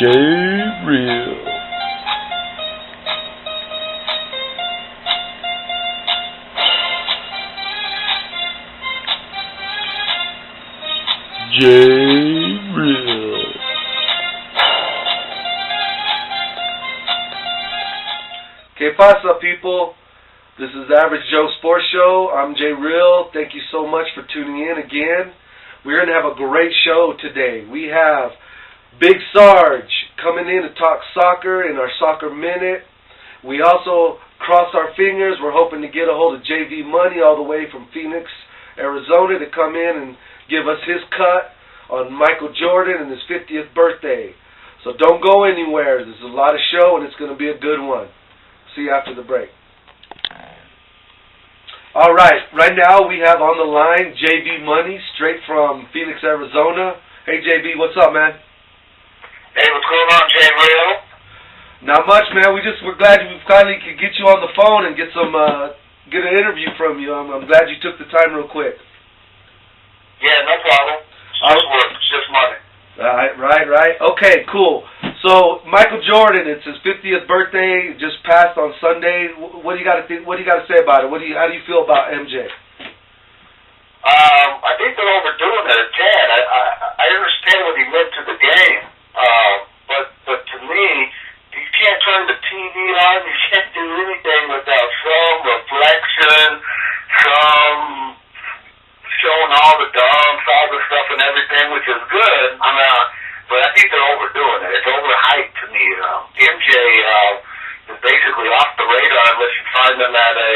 Real. Real. Que pasa, people? This is Average Joe Sports Show. I'm Jay Real. Thank you so much for tuning in again. We're going to have a great show today. We have Big Sarge coming in to talk soccer in our Soccer Minute. We also cross our fingers. We're hoping to get a hold of JV Money all the way from Phoenix, Arizona to come in and give us his cut on Michael Jordan and his 50th birthday. So don't go anywhere. There's a lot of show and it's going to be a good one. See you after the break. All right, right now we have on the line JB Money, straight from Phoenix, Arizona. Hey, JB, what's up, man? Hey, what's going on, Jay Real? Not much, man. We're glad we finally could get you on the phone and get an interview from you. I'm glad you took the time real quick. Yeah, no problem. It's just work. It's just money. Right. Okay, cool. So Michael Jordan, it's his 50th birthday, just passed on Sunday. What do you got to think? What do you got to say about it? How do you feel about MJ? I think they're overdoing it a tad. I understand what he meant to the game, but to me, you can't turn the TV on. You can't do anything without some reflection, some showing all the dunks, all the stuff and everything, which is good. But I think they're overdoing it. It's overhyped to me. MJ is basically off the radar unless you find them at a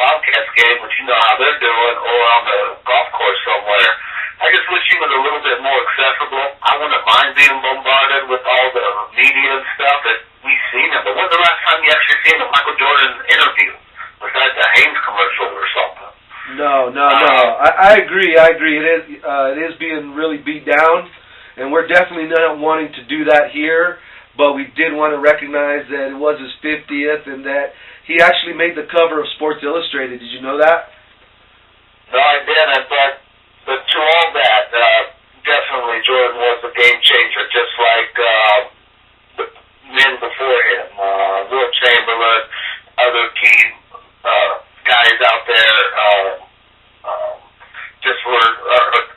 Bobcats game, which you know how they're doing, or on the golf course somewhere. I just wish he was a little bit more accessible. I wouldn't mind being bombarded with all the media and stuff that we've seen him. But when's the last time you actually seen a Michael Jordan interview besides a Hanes commercial or something? No. I agree. It is being really beat down. And we're definitely not wanting to do that here, but we did want to recognize that it was his 50th and that he actually made the cover of Sports Illustrated. Did you know that? No, I didn't, but to all that, definitely Jordan was a game changer, just like the men before him, Will Chamberlain, other key guys out there, just were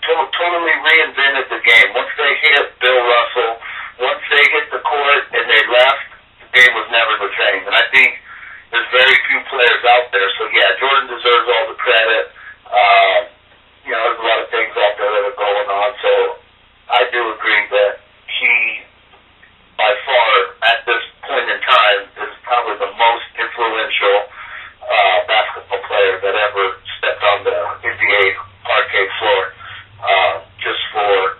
totally reinvented the game. Once they hit Bill Russell, once they hit the court and they left, the game was never the same. And I think there's very few players out there. So, yeah, Jordan deserves all the credit. There's a lot of things out there that are going on. So I do agree that he, by far, at this point in time, is probably the most influential basketball player that ever stepped on the NBA parquet floor. Just for,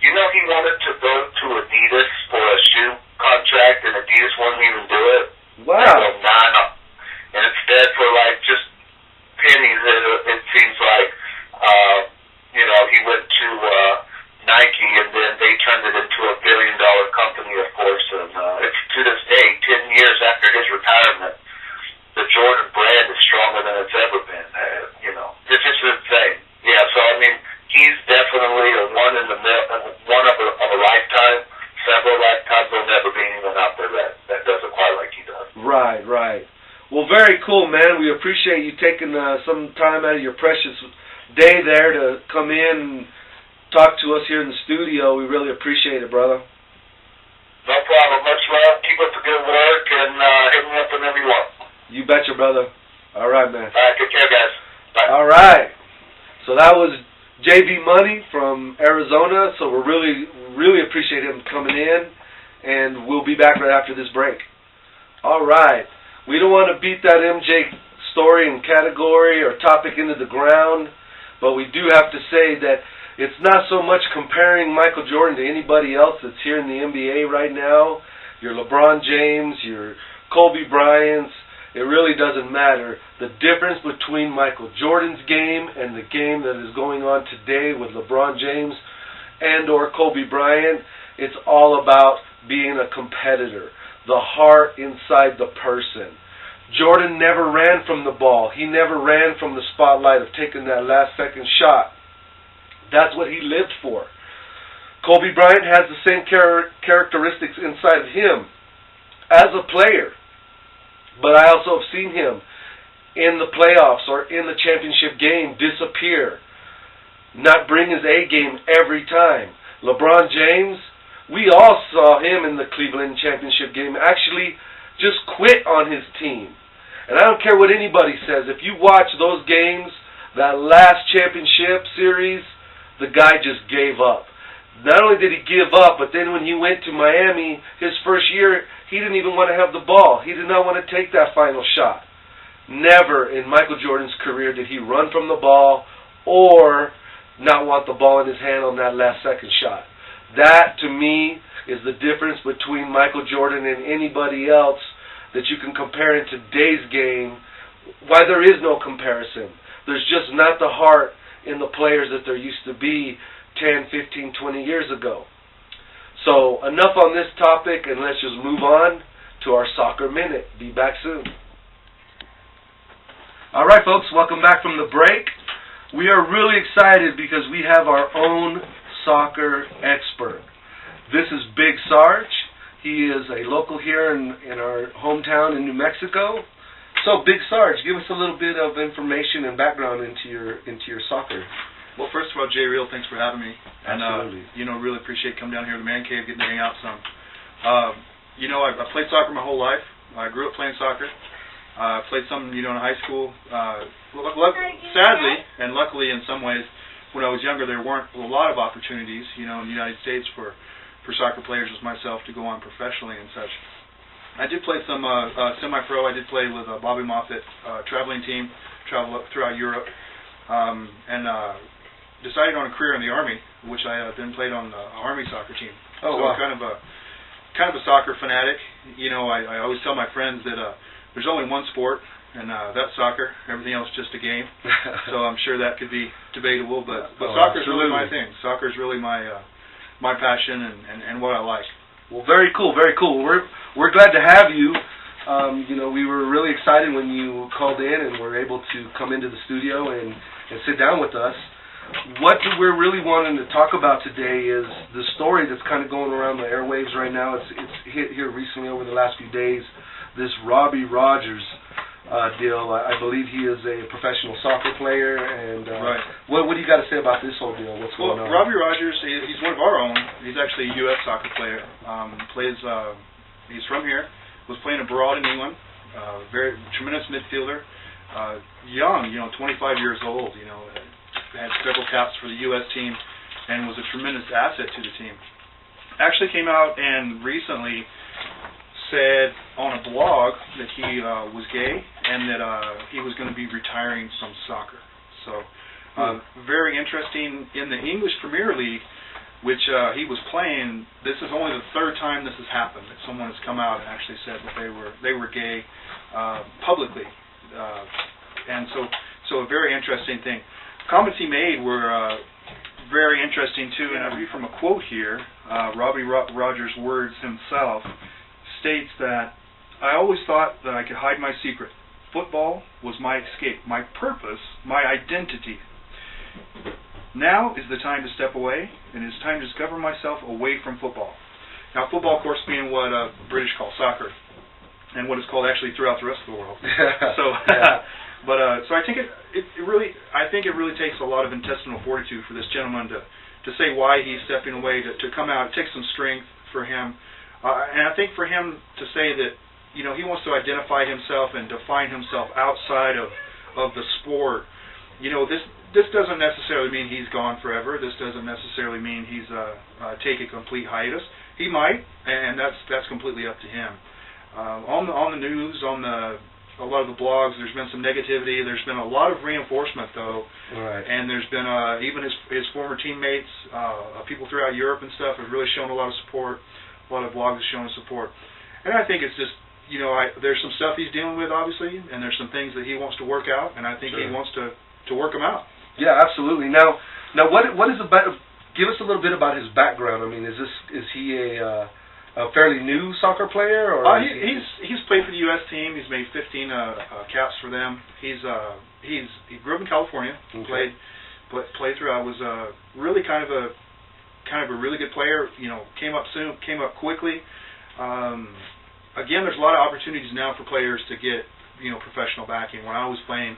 he wanted to go to Adidas for a shoe contract, and Adidas wouldn't even do it. Wow. And instead, for just pennies, it seems like, he went to Nike, and then they turned it into a billion-dollar company, of course. And it's to this day, 10 years after his retirement, the Jordan brand is stronger than it's ever been. It's just insane. Yeah, so he's definitely a one of a lifetime. Several lifetimes. There'll never be anyone out there that does it quite like he does. Right. Well, very cool, man. We appreciate you taking some time out of your precious day there to come in and talk to us here in the studio. We really appreciate it, brother. No problem. Much love. Keep up the good work, and hit me up whenever you want. You betcha, brother. All right, man. All right, take care, guys. Bye. All right. So that was JV Money from Arizona. So we really appreciate him coming in, and we'll be back right after this break. All right. We don't want to beat that MJ story and category or topic into the ground, but we do have to say that it's not so much comparing Michael Jordan to anybody else that's here in the NBA right now. Your LeBron James, your Kobe Bryants. It really doesn't matter. The difference between Michael Jordan's game and the game that is going on today with LeBron James and or Kobe Bryant, it's all about being a competitor. The heart inside the person. Jordan never ran from the ball. He never ran from the spotlight of taking that last second shot. That's what he lived for. Kobe Bryant has the same characteristics inside of him as a player. But I also have seen him in the playoffs or in the championship game disappear, not bring his A game every time. LeBron James, we all saw him in the Cleveland championship game actually just quit on his team. And I don't care what anybody says. If you watch those games, that last championship series, the guy just gave up. Not only did he give up, but then when he went to Miami his first year, he didn't even want to have the ball. He did not want to take that final shot. Never in Michael Jordan's career did he run from the ball or not want the ball in his hand on that last second shot. That, to me, is the difference between Michael Jordan and anybody else that you can compare in today's game. Why there is no comparison. There's just not the heart in the players that there used to be 10, 15, 20 years ago. So, enough on this topic, and let's just move on to our Soccer Minute. Be back soon. Alright folks, welcome back from the break. We are really excited because we have our own soccer expert. This is Big Sarge. He is a local here in our hometown in New Mexico. So, Big Sarge, give us a little bit of information and background into your soccer. Well, first of all, Jay Real, thanks for having me. Absolutely. And, really appreciate coming down here to the Man Cave, getting to hang out some. I played soccer my whole life. I grew up playing soccer. I played some, in high school. Sadly, and luckily in some ways, when I was younger, there weren't a lot of opportunities, in the United States for soccer players as myself to go on professionally and such. I did play some semi-pro. I did play with Bobby Moffett traveling team, travel up throughout Europe, and decided on a career in the Army, which I then played on the Army soccer team. Oh, so wow. kind of a soccer fanatic. I always tell my friends that there's only one sport, and that's soccer. Everything else is just a game. So I'm sure that could be debatable, but soccer is really my thing. Soccer is really my passion and what I like. Well, very cool, very cool. We're glad to have you. We were really excited when you called in and were able to come into the studio and sit down with us. What we're really wanting to talk about today is the story that's kind of going around the airwaves right now. It's hit here recently over the last few days, this Robbie Rogers deal. I believe he is a professional soccer player. And right. What do you got to say about this whole deal? What's going on? Robbie Rogers, he's one of our own. He's actually a U.S. soccer player. He's from here. Was playing abroad in England. Very tremendous midfielder. Young, 25 years old. Had several caps for the U.S. team and was a tremendous asset to the team. Actually came out and recently said on a blog that he was gay and that he was going to be retiring from soccer. So very interesting. In the English Premier League, which he was playing, this is only the third time this has happened, that someone has come out and actually said that they were gay publicly. And so a very interesting thing. Comments he made were very interesting too, and I read from a quote here. Robbie Rogers' words himself states that, "I always thought that I could hide my secret. Football was my escape, my purpose, my identity. Now is the time to step away, and it is time to discover myself away from football." Now, football, of course, being what British call soccer, and what is called actually throughout the rest of the world. So I think it really takes a lot of intestinal fortitude for this gentleman to say why he's stepping away, to come out. It takes some strength for him, and I think for him to say that he wants to identify himself and define himself outside of the sport. This doesn't necessarily mean he's gone forever. This doesn't necessarily mean he's take a complete hiatus. He might, and that's completely up to him. On the news, a lot of the blogs, there's been some negativity. There's been a lot of reinforcement, though. Right. And there's been even his former teammates, people throughout Europe and stuff, have really shown a lot of support. A lot of blogs have shown support. And I think it's just, there's some stuff he's dealing with, obviously, and there's some things that he wants to work out, and I think he wants to work them out. Yeah, absolutely. Now, what is about? Give us a little bit about his background. I mean, is he a fairly new soccer player, or he's played for the U.S. team. He's made 15 caps for them. He grew up in California. Okay. Played throughout. Was really kind of kind of a really good player. Came up quickly. Again, there's a lot of opportunities now for players to get professional backing. When I was playing,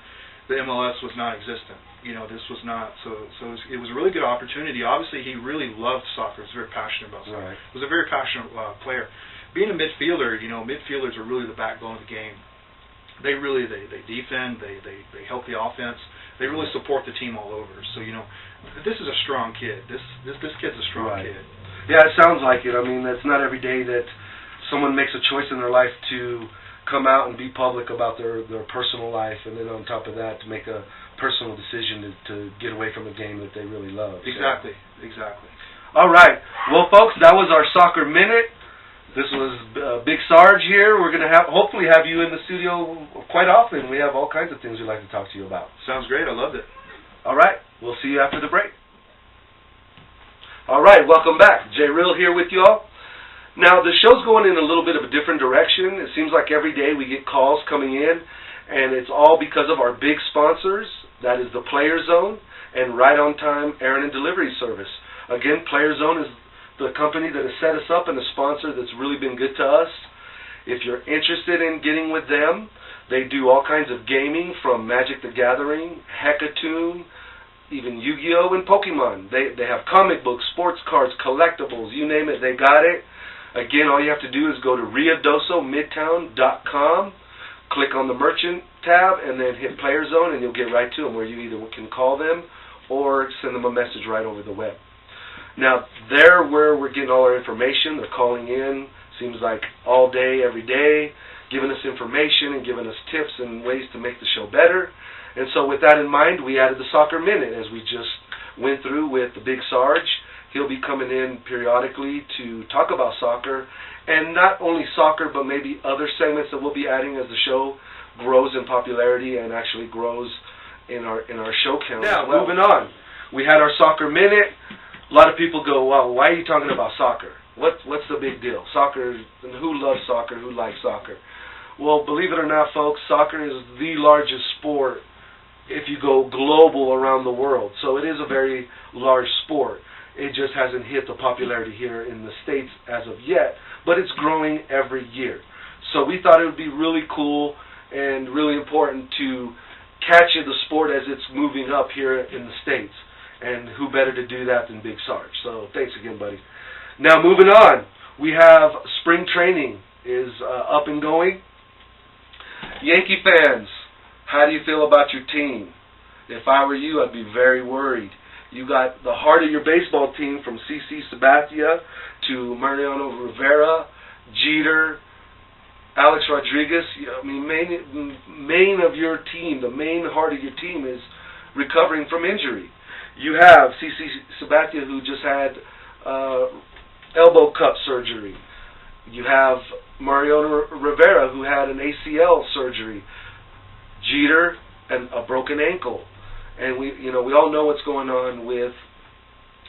the MLS was non-existent. This was not, so it was a really good opportunity. Obviously, he really loved soccer. He was very passionate about soccer. Right. He was a very passionate player. Being a midfielder, midfielders are really the backbone of the game. They defend, they help the offense. They really support the team all over. So this is a strong kid. This kid's a strong kid. Yeah, it sounds like it. I mean, it's not every day that someone makes a choice in their life to come out and be public about their personal life, and then on top of that, to make a personal decision to get away from a game that they really love. Exactly. All right. Well, folks, that was our Soccer Minute. This was Big Sarge here. We're going to hopefully have you in the studio quite often. We have all kinds of things we'd like to talk to you about. Sounds great. I loved it. All right. We'll see you after the break. All right. Welcome back. Jay Real here with you all. Now, the show's going in a little bit of a different direction. It seems like every day we get calls coming in, and it's all because of our big sponsors. That is the Player Zone and Right On Time Errand and Delivery Service. Again, Player Zone is the company that has set us up and a sponsor that's really been good to us. If you're interested in getting with them, they do all kinds of gaming from Magic the Gathering, Heckatoon, even Yu-Gi-Oh! And Pokemon. They have comic books, sports cards, collectibles, you name it, they got it. Again, all you have to do is go to riadosomidtown.com, click on the Merchant tab, and then hit Player Zone, and you'll get right to them, where you either can call them or send them a message right over the web. Now, they're where we're getting all our information. They're calling in, seems like all day, every day, giving us information and giving us tips and ways to make the show better. And so with that in mind, we added the Soccer Minute, as we just went through with the Big Sarge. He'll be coming in periodically to talk about soccer, and not only soccer, but maybe other segments that we'll be adding as the show grows in popularity and actually grows in our show count. Now, moving on. We had our Soccer Minute. A lot of people go, well, why are you talking about soccer? What's the big deal? Soccer, and who loves soccer? Who likes soccer? Well, believe it or not, folks, soccer is the largest sport if you go global around the world. So it is a very large sport. It just hasn't hit the popularity here in the States as of yet, but it's growing every year. So we thought it would be really cool and really important to catch the sport as it's moving up here in the States. And who better to do that than Big Sarge? So thanks again, buddy. Now moving on, we have spring training is up and going. Yankee fans, how do you feel about your team? If I were you, I'd be very worried. You got the heart of your baseball team from CC Sabathia to Mariano Rivera, Jeter, Alex Rodriguez. I mean, main of your team, the main heart of your team is recovering from injury. You have CC Sabathia, who just had elbow cup surgery. You have Mariano Rivera, who had an ACL surgery. Jeter, and a broken ankle. And we all know what's going on with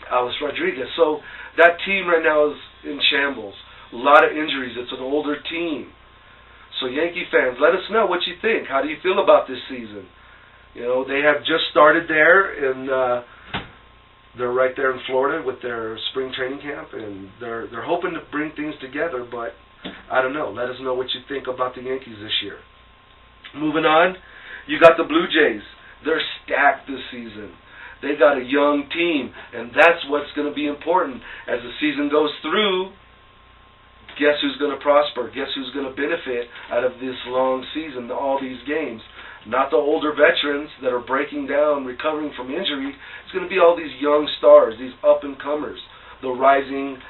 Alex Rodriguez. So that team right now is in shambles. A lot of injuries. It's an older team. So Yankee fans, let us know what you think. How do you feel about this season? They have just started there, and they're right there in Florida with their spring training camp, and they're hoping to bring things together. But I don't know. Let us know what you think about the Yankees this year. Moving on, you got the Blue Jays. They're stacked this season. They got a young team, and that's what's going to be important. As the season goes through, guess who's going to prosper? Guess who's going to benefit out of this long season, all these games? Not the older veterans that are breaking down, recovering from injury. It's going to be all these young stars, these up-and-comers, the rising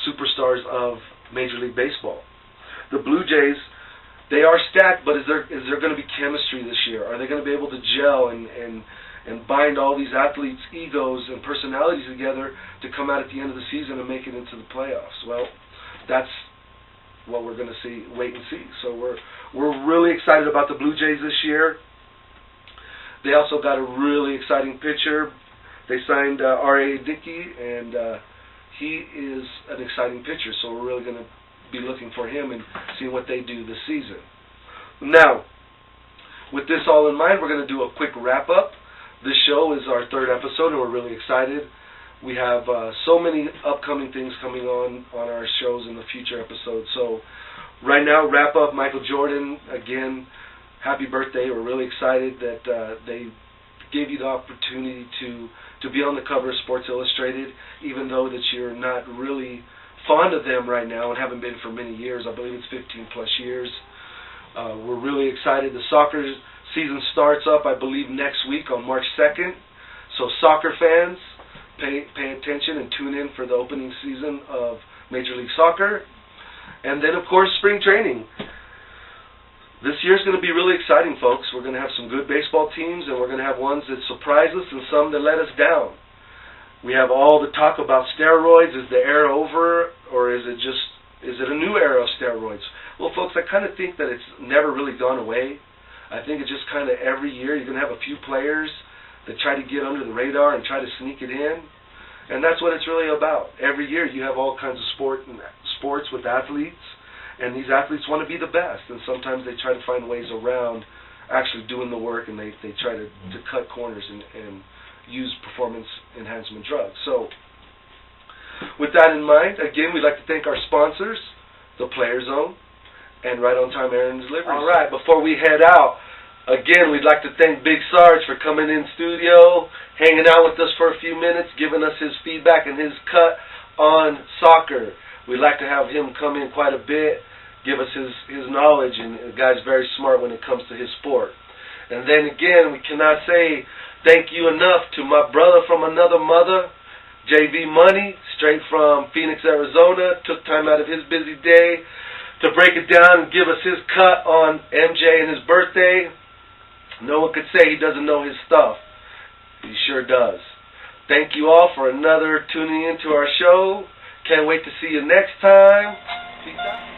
superstars of Major League Baseball. The Blue Jays, they are stacked, but is there going to be chemistry this year? Are they going to be able to gel and bind all these athletes' egos and personalities together to come out at the end of the season and make it into the playoffs? Well, that's what we're going to see. Wait and see. So we're really excited about the Blue Jays this year. They also got a really exciting pitcher. They signed R.A. Dickey, and he is an exciting pitcher. So we're really going to be looking for him and seeing what they do this season. Now, with this all in mind, we're going to do a quick wrap-up. This show is our third episode, and we're really excited. We have so many upcoming things coming on our shows in the future episodes. So right now, wrap up Michael Jordan. Again, happy birthday. We're really excited that they gave you the opportunity to be on the cover of Sports Illustrated, even though that you're not really fond of them right now and haven't been for many years. I believe it's 15 plus years. We're really excited. The soccer season starts up, I believe, next week on March 2nd. So soccer fans, pay attention and tune in for the opening season of Major League Soccer. And then, of course, spring training. This year's going to be really exciting, folks. We're going to have some good baseball teams, and we're going to have ones that surprise us and some that let us down. We have all the talk about steroids. Is the era over, or is it a new era of steroids? Well, folks, I kind of think that it's never really gone away. I think it's just kind of every year you're going to have a few players that try to get under the radar and try to sneak it in. And that's what it's really about. Every year you have all kinds of sports with athletes, and these athletes want to be the best. And sometimes they try to find ways around actually doing the work, and they try to cut corners and use performance enhancement drugs. So with that in mind, again, we'd like to thank our sponsors, the Player Zone, and Right On Time Aaron Delivery. All right, before we head out, again, we'd like to thank Big Sarge for coming in studio, hanging out with us for a few minutes, giving us his feedback and his cut on soccer. We'd like to have him come in quite a bit, give us his knowledge, and the guy's very smart when it comes to his sport. And then again, we cannot say thank you enough to my brother from another mother, JV Money, straight from Phoenix, Arizona, took time out of his busy day to break it down and give us his cut on MJ and his birthday. No one could say he doesn't know his stuff. He sure does. Thank you all for another tuning in to our show. Can't wait to see you next time. Peace out.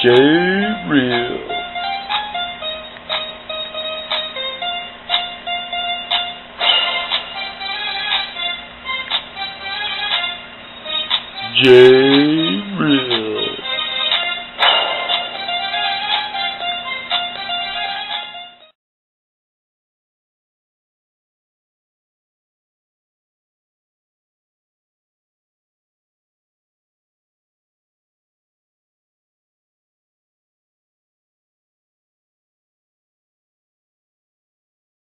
J-Real. J